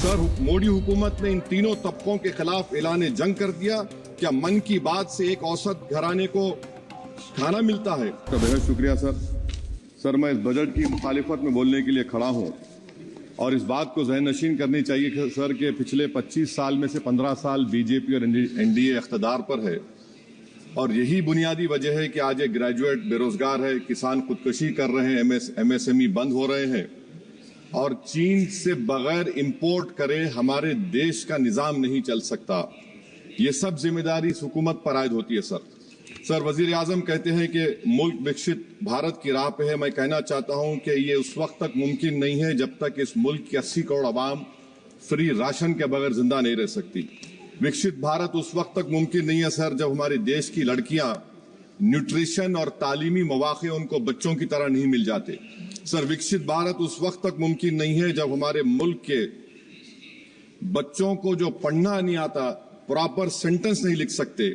Sir, Modi हुकूमत ने इन तीनों तबकों के खिलाफ ऐलान जंग कर दिया। क्या मन की बात से एक औसत घराने को खाना मिलता है? तो बेहद शुक्रिया सर, मैं इस बजट की मुखालिफत में बोलने के लिए खड़ा हूं और इस बात को ज़हन नशीन करनी चाहिए कि सर के पिछले 25 साल में से 15 साल बीजेपी और एनडीए इख्तिदार पर है और यही बुनियादी वजह है कि आज एक ग्रेजुएट बेरोजगार है, किसान खुदकुशी कर रहे हैं, एमएसएमई बंद हो रहे हैं और चीन से बगैर इंपोर्ट करे हमारे देश का निजाम नहीं चल सकता। ये सब जिम्मेदारी इस हुकूमत पर आयद होती है सर, वजीर आजम कहते हैं कि मुल्क विकसित भारत की राह पे है। मैं कहना चाहता हूं कि ये उस वक्त तक मुमकिन नहीं है जब तक इस मुल्क की 80 करोड़ आवाम फ्री राशन के बगैर जिंदा नहीं रह सकती। विकसित भारत उस वक्त तक मुमकिन नहीं है सर जब हमारे देश की लड़कियां न्यूट्रिशन और तालीमी मौके उनको बच्चों की तरह नहीं मिल जाते। सर, विकसित भारत उस वक्त तक मुमकिन नहीं है जब हमारे मुल्क के बच्चों को जो पढ़ना नहीं आता, प्रॉपर सेंटेंस नहीं लिख सकते।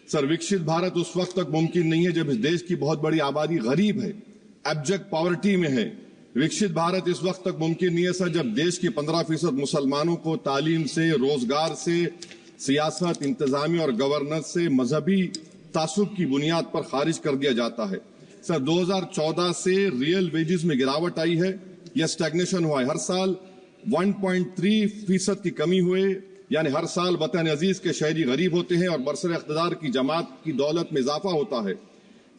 सर, विकसित भारत उस वक्त तक मुमकिन नहीं है जब इस देश की बहुत बड़ी आबादी गरीब है, एब्जेक्ट पॉवर्टी में है। विकसित भारत इस वक्त तक मुमकिन नहीं है सर जब देश के 15% मुसलमानों को तालीम से, रोजगार से, सियासत, इंतजामी और गवर्नेंस से मजहबी तासुब की बुनियाद पर खारिज कर दिया जाता है। सर, 2014 से रियल वेजेस में गिरावट आई है या स्टैग्नेशन हुआ है। हर साल 1.3% की कमी हुए, यानी हर साल वतन अजीज के शहरी गरीब होते हैं और बरसर इख्तिदार की जमात की दौलत में इजाफा होता है।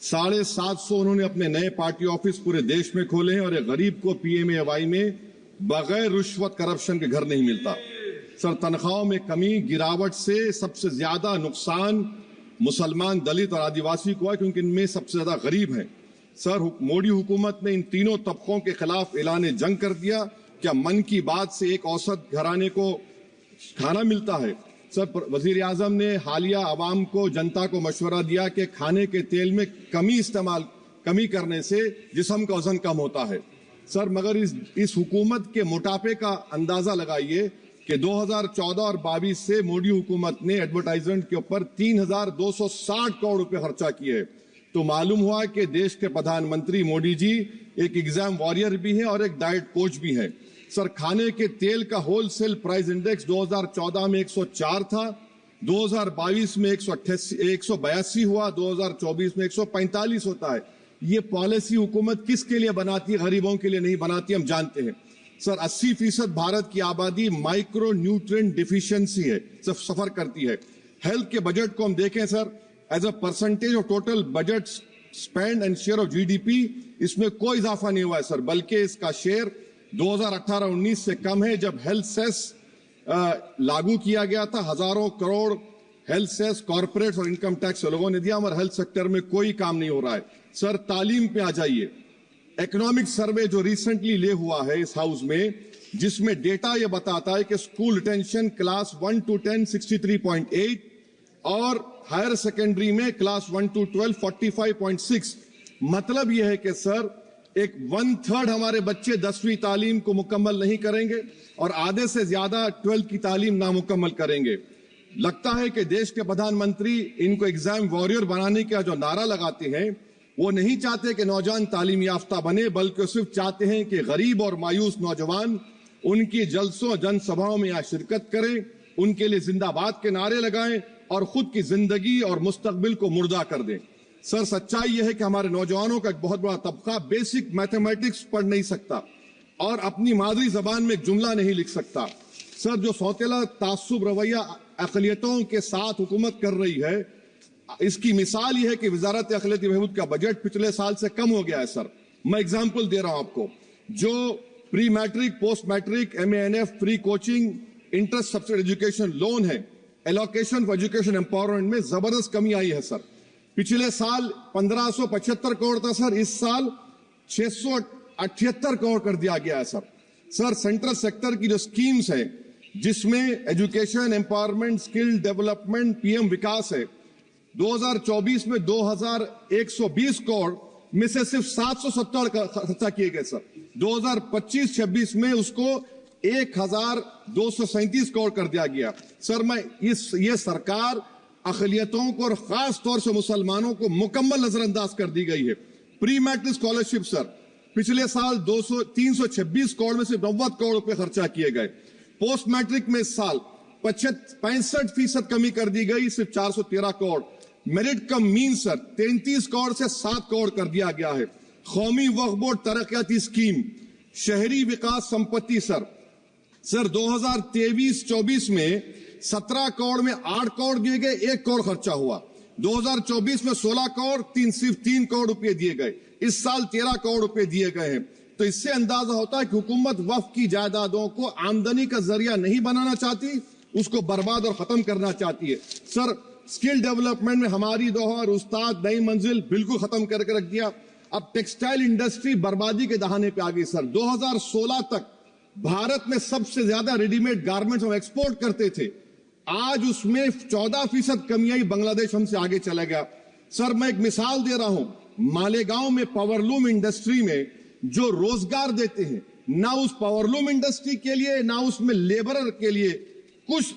750 उन्होंने अपने नए पार्टी ऑफिस पूरे देश में खोले हैं और एक गरीब को पीएमएवाई में बगैर रिश्वत करप्शन के घर नहीं मिलता। सर, तनख्वाहों में कमी, गिरावट से सबसे ज्यादा नुकसान मुसलमान, दलित और आदिवासी को है क्योंकि इनमें सबसे ज्यादा गरीब हैं। सर, मोदी हुकूमत ने इन तीनों तबकों के खिलाफ ऐलान जंग कर दिया। क्या मन की बात से एक औसत घराने को खाना मिलता है? सर, वजीर आजम ने हालिया आवाम को, जनता को मशवरा दिया कि खाने के तेल में कमी करने से जिस्म का वजन कम होता है। सर, मगर इस हुकूमत के मोटापे का अंदाजा लगाइए कि 2014 और 22 से मोदी हुकूमत ने एडवर्टाइजमेंट के ऊपर 3,260 करोड़ रुपए खर्चा किए। तो मालूम हुआ कि देश के प्रधानमंत्री मोदी जी एक एग्जाम वॉरियर भी हैं और एक डाइट कोच भी हैं। सर, खाने के तेल का होलसेल प्राइस इंडेक्स 2014 में 104 था, 2022 में 182 हुआ, 2024 में 145 होता है। ये पॉलिसी हुकूमत किसके लिए बनाती है? गरीबों के लिए नहीं बनाती, हम जानते हैं। सर, 80% भारत की आबादी माइक्रो न्यूट्रिएंट डिफिशियंसी है, सफर करती है। हेल्थ के बजट को हम देखें sir, as a percentage of total budget spend and share of GDP, इसमें कोई इजाफा नहीं हुआ है सर, बल्कि इसका शेयर 2018-19 से कम है। जब हेल्थ सेस लागू किया गया था, हजारों करोड़ हेल्थ सेस कॉर्पोरेट और इनकम टैक्स लोगों ने दिया, हमारे हेल्थ सेक्टर में कोई काम नहीं हो रहा है। सर, तालीम पे आ जाइए। इकोनॉमिक सर्वे जो रिसेंटली ले हुआ है इस हाउस में, जिसमें डेटा यह बताता है कि स्कूल रिटेंशन क्लास 1 to 10 63.8 और हायर सेकेंडरी में क्लास 1 to 12 45.6। मतलब यह है कि सर, एक 1/3 हमारे बच्चे 10वीं तालीम को मुकम्मल नहीं करेंगे और आधे से ज्यादा 12th की तालीम नामुकम्मल करेंगे। लगता है कि देश के प्रधानमंत्री इनको एग्जाम वॉरियर बनाने का जो नारा लगाते हैं, वो नहीं चाहते कि नौजवान तालीम याफ्ता बने, बल्कि सिर्फ चाहते हैं कि गरीब और मायूस नौजवान उनकी जलसों जनसभाओं में यहाँ शिरकत करें, उनके लिए जिंदाबाद के नारे लगाएं और खुद की जिंदगी और मुस्तकबिल को मुर्दा कर दें। सर, सच्चाई यह है कि हमारे नौजवानों का एक बहुत बड़ा तबका बेसिक मैथमेटिक्स पढ़ नहीं सकता और अपनी मादरी जबान में एक जुमला नहीं लिख सकता। सर, जो सौतेला तासुब रवैया अक़लियतों के साथ हुकूमत कर रही है, इसकी मिसाल यह है कि वजारत अक़लियती बहबूद का बजट पिछले साल से कम हो गया है। सर, मैं एग्जाम्पल दे रहा हूं आपको। जो pre matric, post matric, MANF, free coaching, interest subsidy education loan है, एलोकेशन फॉर एजुकेशन एम्पावरमेंट में जबरदस्त कमी आई है। सर, पिछले साल 1575 करोड़ था सर, इस साल 678 करोड़ कर दिया गया है। सर, सेंट्रल सेक्टर की जो स्कीम्स है, जिसमें education, empowerment, skill development, PM विकास है, 2024 में 2120 करोड़ में से सिर्फ 770 खर्चा किए गए। सर, 2025-26 में उसको 1237 करोड़ कर दिया गया। सर, ये सरकार अक़लियतों को और खास तौर से मुसलमानों को मुकम्मल नजरअंदाज कर दी गई है। प्री मैट्रिक स्कॉलरशिप सर, पिछले साल 326 करोड़ में से 90 करोड़ रुपए खर्चा किए गए। पोस्ट मैट्रिक में इस साल 65% कमी कर दी गई, सिर्फ 413 करोड़। मेरिट कम मीन सर 33 करोड़ से 7 करोड़ कर दिया गया है। कौमी वक्फ बोर्ड तरक्याती स्कीम, शहरी विकास संपत्ति सर 2023-24 में 17 करोड़ में 8 करोड़ दिए गए, 1 करोड़ खर्चा हुआ। 2024 में 16 करोड़ सिर्फ 3 करोड़ रुपए दिए गए। इस साल 13 करोड़ रुपए दिए गए हैं। तो इससे अंदाजा होता है कि हुकूमत वक्फ की जायदादों को आमदनी का जरिया नहीं बनाना चाहती, उसको बर्बाद और खत्म करना चाहती है। सर स्किल डेवलपमेंट में हमारी दोहर उस्ताद नई मंजिल बिल्कुल खत्म करके रख दिया। अब टेक्सटाइल इंडस्ट्री बर्बादी के दहाने पे आ गई सर। 2016 तक भारत में सबसे ज्यादा रेडीमेड गारमेंट्स हम एक्सपोर्ट करते थे, आज उसमें 14% कमी आई, बांग्लादेश हमसे आगे चला गया। सर मैं एक मिसाल दे रहा हूं, मालेगांव में पावरलूम इंडस्ट्री में जो रोजगार देते हैं, ना उस पावरलूम इंडस्ट्री के लिए ना उसमें लेबरर के लिए कुछ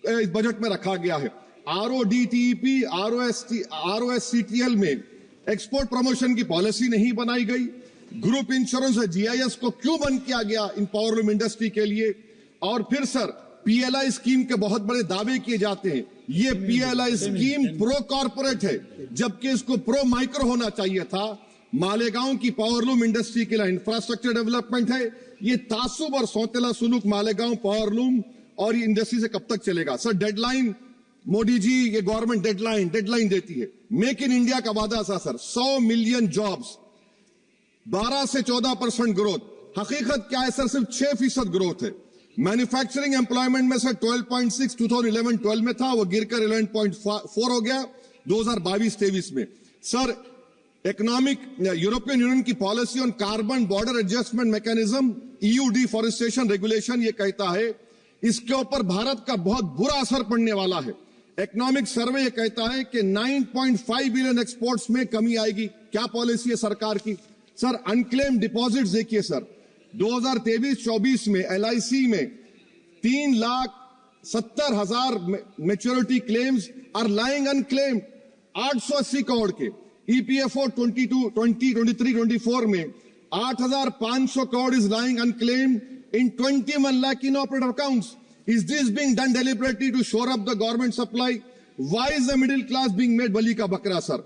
इस बजट में रखा गया है। RODTEP, ROSCTL में एक्सपोर्ट प्रमोशन की पॉलिसी नहीं बनाई गई। ग्रुप इंश्योरेंस और GIS को क्यों बंद किया गया इन पावरलूम इंडस्ट्री के लिए? और फिर सर PLI स्कीम के बहुत बड़े दावे किए जाते हैं। ये PLI स्कीम प्रो कॉर्पोरेट है, जबकि इसको प्रो माइक्रो होना चाहिए था। मालेगांव की पावरलूम इंडस्ट्री के लिए इंफ्रास्ट्रक्चर डेवलपमेंट है। ये तासुब और सौतेला सुलूक मालेगांव पावरलूम और ये इंडस्ट्री से कब तक चलेगा? सर डेडलाइन, मोदी जी ये गवर्नमेंट डेडलाइन देती है। मेक इन इंडिया का वादा था सर 100 मिलियन जॉब्स, 12 से 14% ग्रोथ। हकीकत क्या है सर? सिर्फ 6% ग्रोथ है। मैन्युफैक्चरिंग एम्प्लॉयमेंट में सर 12.6 2011-12 में था, वो गिरकर 11.4 हो गया 2022-23 में। सर इकोनॉमिक यूरोपियन यूनियन की policy on carbon border adjustment mechanism EU deforestation regulation ये कहता है इसके ऊपर भारत का बहुत बुरा असर पड़ने वाला है। इकोनॉमिक सर्वे ये कहता है कि 9.5 बिलियन एक्सपोर्ट्स में कमी आएगी। क्या पॉलिसी है सरकार की? सर अनक्लेम डिपॉजिट्स देखिए सर 2023-24 में LIC में 3,70,000 maturity claims are lying unclaimed, 880 crore के। EPFO 23-24 में 8,500 crore is lying unclaimed in 21 lakh inoperative accounts. Is this being done deliberately to shore up the government supply? Why is the middle class being made bali ka bakra, sir?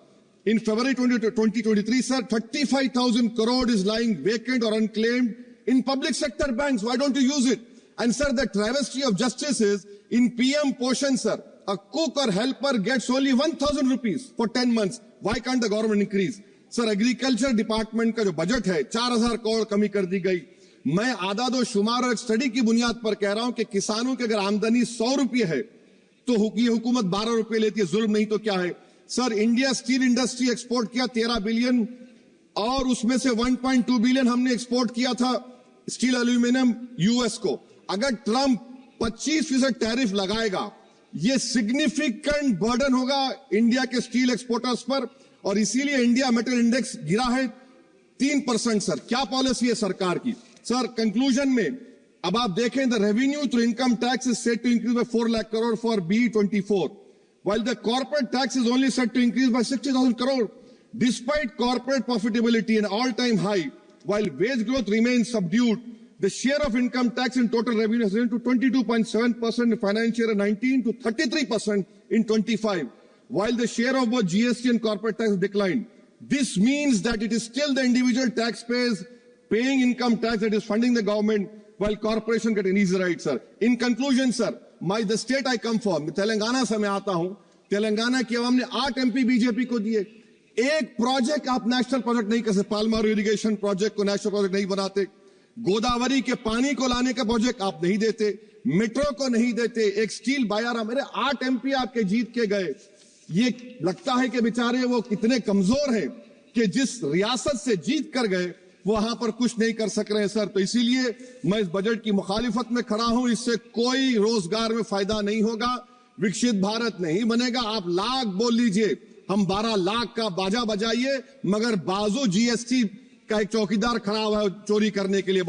In February 2023, sir, 35,000 crore is lying vacant or unclaimed in public sector banks. Why don't you use it? And sir, the travesty of justice is in PM Poshan, sir, a cook or helper gets only 1,000 rupees for 10 months. Why can't the government increase? Sir, agriculture department का जो budget है 4,000 करोड़ कमी कर दी गई। मैं आदाद और शुमार और एक स्टडी की बुनियाद पर कह रहा हूं कि किसानों की अगर आमदनी 100 रुपये है तो ये हुकूमत 12 रुपये लेती है। जुल्म नहीं तो क्या है? Sir India steel industry export किया 13 बिलियन और उसमें से 1.2 बिलियन हमने एक्सपोर्ट किया था स्टील एल्यूमिनियम US को। अगर ट्रंप 25% टैरिफ लगाएगा ये सिग्निफिकेंट बर्डन होगा इंडिया के स्टील एक्सपोर्टर्स पर और इसीलिए इंडिया मेटल इंडेक्स गिरा है 3%। सर क्या पॉलिसी है सरकार की? सर कंक्लूजन में अब आप देखें the revenue through income tax is set to increase by 4 lakh crore for B24 while the corporate tax is only set to increase by 60,000 crore despite corporate profitability an all-time high while wage growth remains subdued. The share of income tax in total revenue has risen to 22.7% in financial year 19 to 33% in 25 while the share of both GST and corporate tax declined. This means that it is still the individual taxpayers paying income tax that is funding the government while corporation get an easy ride, sir. In conclusion, sir, the state I come from, Telangana से मैं आता हूं, तेलंगाना की आवाम ने 8 MP BJP को दिए। एक project आप नेशनल प्रोजेक्ट नहीं कर सकते, पालमारू इरिगेशन प्रोजेक्ट को नेशनल प्रोजेक्ट नहीं बनाते, गोदावरी के पानी को लाने का प्रोजेक्ट आप नहीं देते, मेट्रो को नहीं देते, एक स्टील बायारा, मेरे 8 MP आपके जीत के गए। ये लगता है कि बेचारे वो कितने कमजोर हैं कि जिस रियासत से जीत कर गए वहां पर कुछ नहीं कर सक रहे हैं सर। तो इसीलिए मैं इस बजट की मुखालिफत में खड़ा हूं। इससे कोई रोजगार में फायदा नहीं होगा, विकसित भारत नहीं बनेगा। आप लाख बोल लीजिए, हम 12 लाख का बाजा बजाइए, मगर बाजू GST का एक चौकीदार खड़ा हुआ है चोरी करने के लिए।